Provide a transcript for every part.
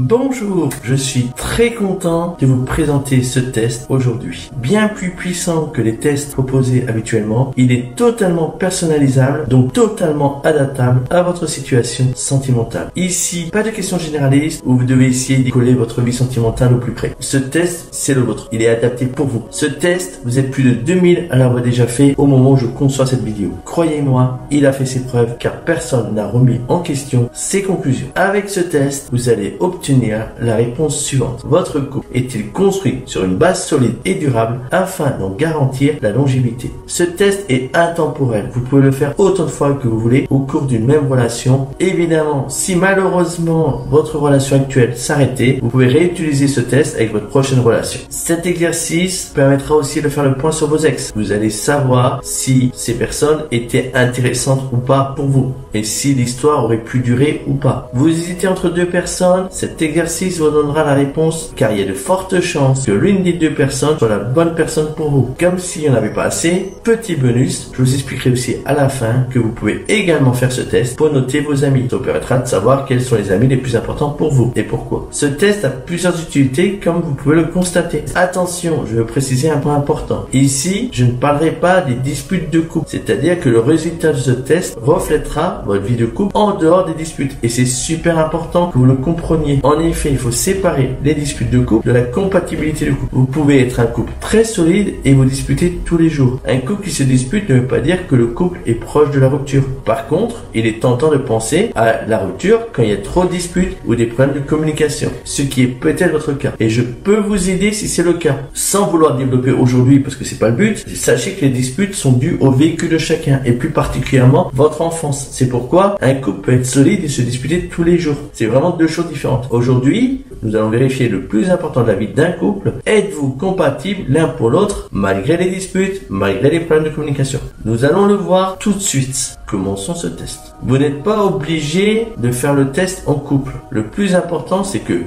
Bonjour, je suis très content de vous présenter ce test aujourd'hui. Bien plus puissant que les tests proposés habituellement, il est totalement personnalisable, donc totalement adaptable à votre situation sentimentale. Ici, pas de questions généralistes où vous devez essayer d'y coller votre vie sentimentale au plus près. Ce test, c'est le vôtre. Il est adapté pour vous. Ce test, vous êtes plus de 2000 à l'avoir déjà fait au moment où je conçois cette vidéo. Croyez-moi, il a fait ses preuves car personne n'a remis en question ses conclusions. Avec ce test, vous allez obtenir la réponse suivante. Votre couple est-il construit sur une base solide et durable afin d'en garantir la longévité? Ce test est intemporel. Vous pouvez le faire autant de fois que vous voulez au cours d'une même relation. Évidemment, si malheureusement votre relation actuelle s'arrêtait, vous pouvez réutiliser ce test avec votre prochaine relation. Cet exercice permettra aussi de faire le point sur vos ex. Vous allez savoir si ces personnes étaient intéressantes ou pas pour vous et si l'histoire aurait pu durer ou pas. Vous hésitez entre deux personnes, cet exercice vous donnera la réponse car il y a de fortes chances que l'une des deux personnes soit la bonne personne pour vous. Comme s'il n'y en avait pas assez, petit bonus, je vous expliquerai aussi à la fin que vous pouvez également faire ce test pour noter vos amis. Ça vous permettra de savoir quels sont les amis les plus importants pour vous et pourquoi. Ce test a plusieurs utilités comme vous pouvez le constater. Attention, je veux préciser un point important. Ici, je ne parlerai pas des disputes de couple, c'est-à-dire que le résultat de ce test reflètera votre vie de couple en dehors des disputes et c'est super important que vous le compreniez. En effet, il faut séparer les disputes de couple de la compatibilité de couple. Vous pouvez être un couple très solide et vous disputer tous les jours. Un couple qui se dispute ne veut pas dire que le couple est proche de la rupture. Par contre, il est tentant de penser à la rupture quand il y a trop de disputes ou des problèmes de communication, ce qui est peut-être votre cas. Et je peux vous aider si c'est le cas. Sans vouloir développer aujourd'hui parce que c'est pas le but, sachez que les disputes sont dues au vécu de chacun et plus particulièrement votre enfance. C'est pourquoi un couple peut être solide et se disputer tous les jours. C'est vraiment deux choses différentes. Aujourd'hui, nous allons vérifier le plus important de la vie d'un couple. Êtes-vous compatibles l'un pour l'autre malgré les disputes, malgré les problèmes de communication? Nous allons le voir tout de suite. Commençons ce test. Vous n'êtes pas obligé de faire le test en couple. Le plus important, c'est que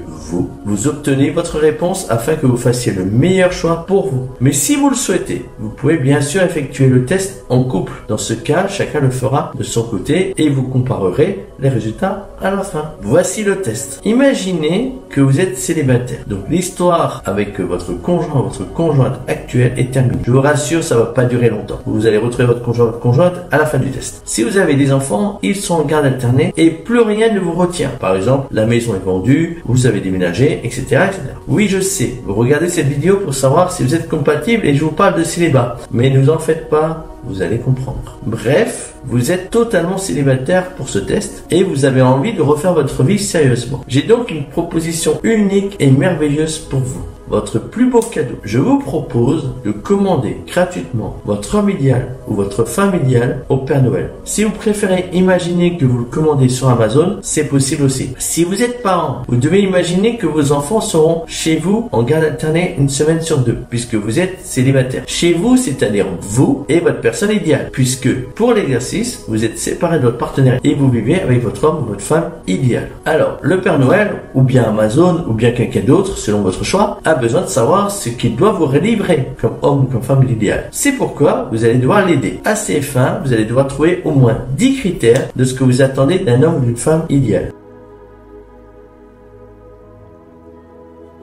vous obtenez votre réponse afin que vous fassiez le meilleur choix pour vous. Mais si vous le souhaitez, vous pouvez bien sûr effectuer le test en couple. Dans ce cas, chacun le fera de son côté et vous comparerez les résultats à la fin. Voici le test. Imaginez que vous êtes célibataire. Donc l'histoire avec votre conjoint, votre conjointe actuelle est terminée. Je vous rassure, ça va pas durer longtemps. Vous allez retrouver votre conjoint, votre conjointe à la fin du test. Si vous avez des enfants, ils sont en garde alternée et plus rien ne vous retient. Par exemple, la maison est vendue, vous avez déménagé, etc., etc. Oui, je sais. Vous regardez cette vidéo pour savoir si vous êtes compatible et je vous parle de célibat. Mais ne vous en faites pas. Vous allez comprendre. Bref, vous êtes totalement célibataire pour ce test et vous avez envie de refaire votre vie sérieusement. J'ai donc une proposition unique et merveilleuse pour vous. Votre plus beau cadeau. Je vous propose de commander gratuitement votre homme idéal ou votre femme idéale au Père Noël. Si vous préférez imaginer que vous le commandez sur Amazon, c'est possible aussi. Si vous êtes parent, vous devez imaginer que vos enfants seront chez vous en garde alternée une semaine sur deux, puisque vous êtes célibataire. Chez vous, c'est-à-dire vous et votre personne idéale, puisque pour l'exercice, vous êtes séparés de votre partenaire et vous vivez avec votre homme ou votre femme idéale. Alors, le Père Noël, ou bien Amazon, ou bien quelqu'un d'autre, selon votre choix, a besoin de savoir ce qu'il doit vous livrer comme homme ou comme femme idéale. C'est pourquoi vous allez devoir l'aider. Assez fin, vous allez devoir trouver au moins 10 critères de ce que vous attendez d'un homme ou d'une femme idéale.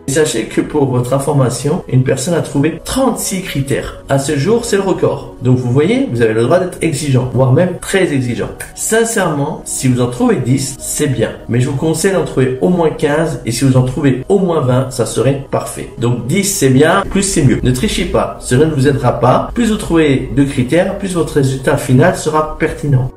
Sachez que pour votre information, une personne a trouvé 36 critères. À ce jour, c'est le record. Donc vous voyez, vous avez le droit d'être exigeant, voire même très exigeant. Sincèrement, si vous en trouvez 10, c'est bien. Mais je vous conseille d'en trouver au moins 15 et si vous en trouvez au moins 20, ça serait parfait. Donc 10 c'est bien, plus c'est mieux. Ne trichez pas, cela ne vous aidera pas. Plus vous trouvez de critères, plus votre résultat final sera pertinent.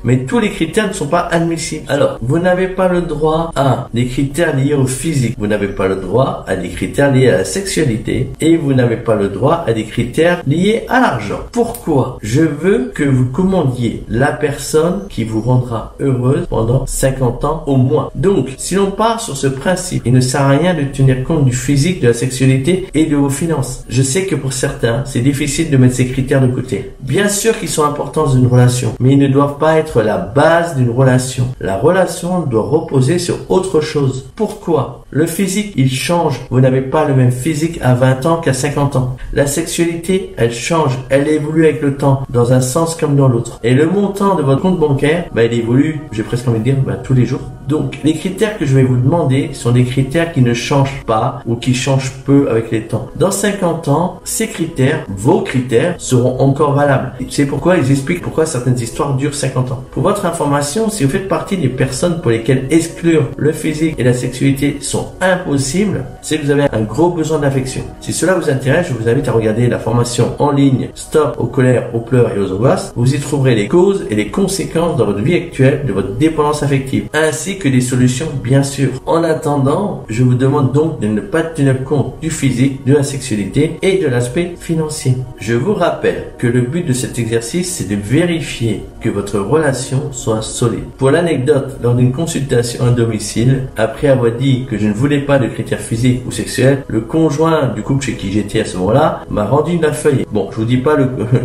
Mais tous les critères ne sont pas admissibles. Alors, vous n'avez pas le droit à des critères liés au physique. Vous n'avez pas le droit à des critères liés à la sexualité. Et vous n'avez pas le droit à des critères liés à l'argent. Pourquoi? Je veux que vous commandiez la personne qui vous rendra heureuse pendant 50 ans au moins. Donc, si l'on part sur ce principe, il ne sert à rien de tenir compte du physique, de la sexualité et de vos finances. Je sais que pour certains, c'est difficile de mettre ces critères de côté. Bien sûr qu'ils sont importants dans une relation, mais ils ne doivent pas être être la base d'une relation. La relation doit reposer sur autre chose. Pourquoi? Le physique, il change. Vous n'avez pas le même physique à 20 ans qu'à 50 ans. La sexualité, elle change. Elle évolue avec le temps, dans un sens comme dans l'autre. Et le montant de votre compte bancaire, il évolue, j'ai presque envie de dire, tous les jours. Donc, les critères que je vais vous demander sont des critères qui ne changent pas ou qui changent peu avec les temps. Dans 50 ans, ces critères, vos critères, seront encore valables. C'est pourquoi ils expliquent pourquoi certaines histoires durent 50 ans. Pour votre information, si vous faites partie des personnes pour lesquelles exclure le physique et la sexualité sont impossibles, c'est que vous avez un gros besoin d'affection. Si cela vous intéresse, je vous invite à regarder la formation en ligne Stop aux colères, aux pleurs et aux angoisses. Vous y trouverez les causes et les conséquences dans votre vie actuelle de votre dépendance affective, ainsi que des solutions, bien sûr. En attendant, je vous demande donc de ne pas tenir compte du physique, de la sexualité et de l'aspect financier. Je vous rappelle que le but de cet exercice, c'est de vérifier que votre relation soit solide. Pour l'anecdote, lors d'une consultation à domicile, après avoir dit que je ne voulais pas de critères physiques ou sexuels, le conjoint du couple chez qui j'étais à ce moment-là m'a rendu une feuille. Bon, je vous dis pas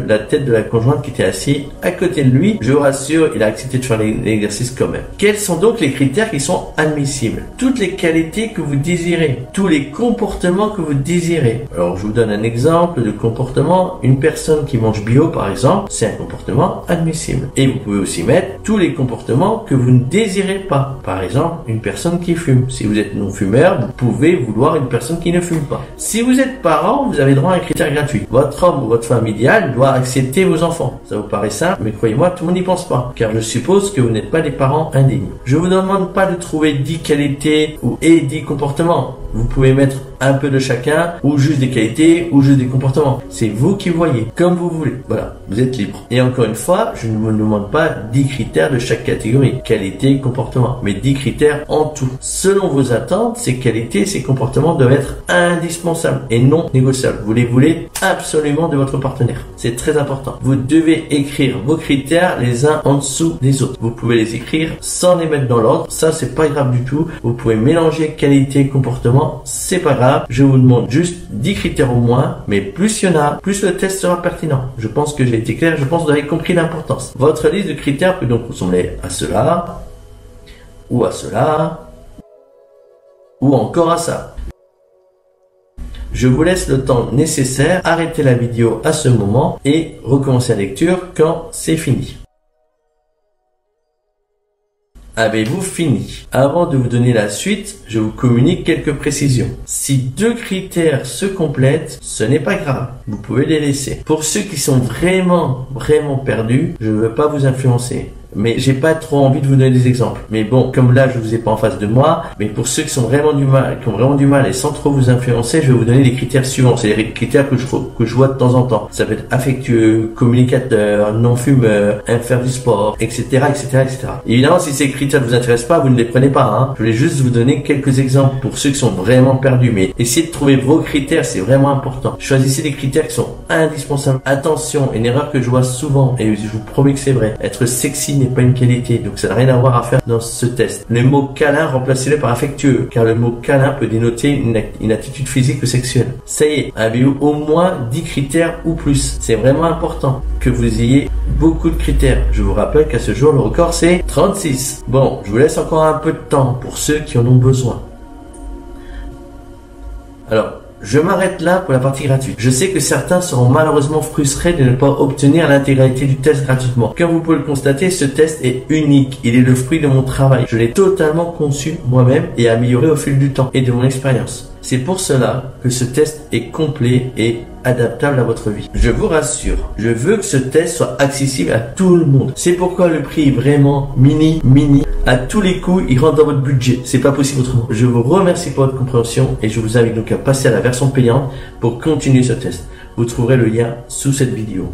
la tête de la conjointe qui était assise à côté de lui. Je vous rassure, il a accepté de faire l'exercice quand même. Quels sont donc les critères qui sont admissibles? Toutes les qualités que vous désirez, tous les comportements que vous désirez. Alors, je vous donne un exemple de comportement. Une personne qui mange bio, par exemple, c'est un comportement admissible. Et vous pouvez aussi mettre tous les comportements que vous ne désirez pas. Par exemple, une personne qui fume. Si vous êtes non-fumeur, vous pouvez vouloir une personne qui ne fume pas. Si vous êtes parent, vous avez droit à un critère gratuit. Votre homme ou votre femme idéale doit accepter vos enfants. Ça vous paraît simple, mais croyez-moi, tout le monde n'y pense pas. Car je suppose que vous n'êtes pas des parents indignes. Je vous demande pas de trouver 10 qualités et 10 comportements. Vous pouvez mettre un peu de chacun, ou juste des qualités, ou juste des comportements. C'est vous qui voyez, comme vous voulez. Voilà, vous êtes libre. Et encore une fois, je ne vous demande pas 10 critères de chaque catégorie, qualité, comportement, mais 10 critères en tout. Selon vos attentes, ces qualités, ces comportements doivent être indispensables et non négociables. Vous les voulez absolument de votre partenaire. C'est très important. Vous devez écrire vos critères les uns en dessous des autres. Vous pouvez les écrire sans les mettre dans l'ordre. Ça, c'est pas grave du tout. Vous pouvez mélanger qualité, comportement. C'est pas grave. Je vous demande juste 10 critères au moins, mais plus il y en a, plus le test sera pertinent. Je pense que j'ai été clair, je pense que vous avez compris l'importance. Votre liste de critères peut donc ressembler à cela, ou à cela, ou encore à ça. Je vous laisse le temps nécessaire, arrêtez la vidéo à ce moment et recommencez la lecture quand c'est fini. Avez-vous fini? Avant de vous donner la suite, je vous communique quelques précisions. Si 2 critères se complètent, ce n'est pas grave. Vous pouvez les laisser. Pour ceux qui sont vraiment perdus, je ne veux pas vous influencer. Mais j'ai pas trop envie de vous donner des exemples. Mais bon, comme là, je vous ai pas en face de moi, mais pour ceux qui ont vraiment du mal et sans trop vous influencer, je vais vous donner les critères suivants. C'est les critères que je vois de temps en temps. Ça peut être affectueux, communicateur, non-fumeur, aime faire du sport, etc., etc., etc. Évidemment, si ces critères ne vous intéressent pas, vous ne les prenez pas, hein. Je voulais juste vous donner quelques exemples pour ceux qui sont vraiment perdus. Mais essayez de trouver vos critères, c'est vraiment important. Choisissez des critères qui sont indispensables. Attention, une erreur que je vois souvent, et je vous promets que c'est vrai, être sexy n'est pas une qualité, donc ça n'a rien à voir à faire dans ce test. Le mot câlin, remplacez-le par affectueux, car le mot câlin peut dénoter une attitude physique ou sexuelle. Ça y est, avez-vous au moins 10 critères ou plus. C'est vraiment important que vous ayez beaucoup de critères. Je vous rappelle qu'à ce jour, le record c'est 36. Bon, je vous laisse encore un peu de temps pour ceux qui en ont besoin. Alors, je m'arrête là pour la partie gratuite. Je sais que certains seront malheureusement frustrés de ne pas obtenir l'intégralité du test gratuitement. Comme vous pouvez le constater, ce test est unique. Il est le fruit de mon travail. Je l'ai totalement conçu moi-même et amélioré au fil du temps et de mon expérience. C'est pour cela que ce test est complet et adaptable à votre vie. Je vous rassure, je veux que ce test soit accessible à tout le monde. C'est pourquoi le prix est vraiment mini. À tous les coups, il rentre dans votre budget. C'est pas possible autrement. Je vous remercie pour votre compréhension et je vous invite donc à passer à la version payante pour continuer ce test. Vous trouverez le lien sous cette vidéo.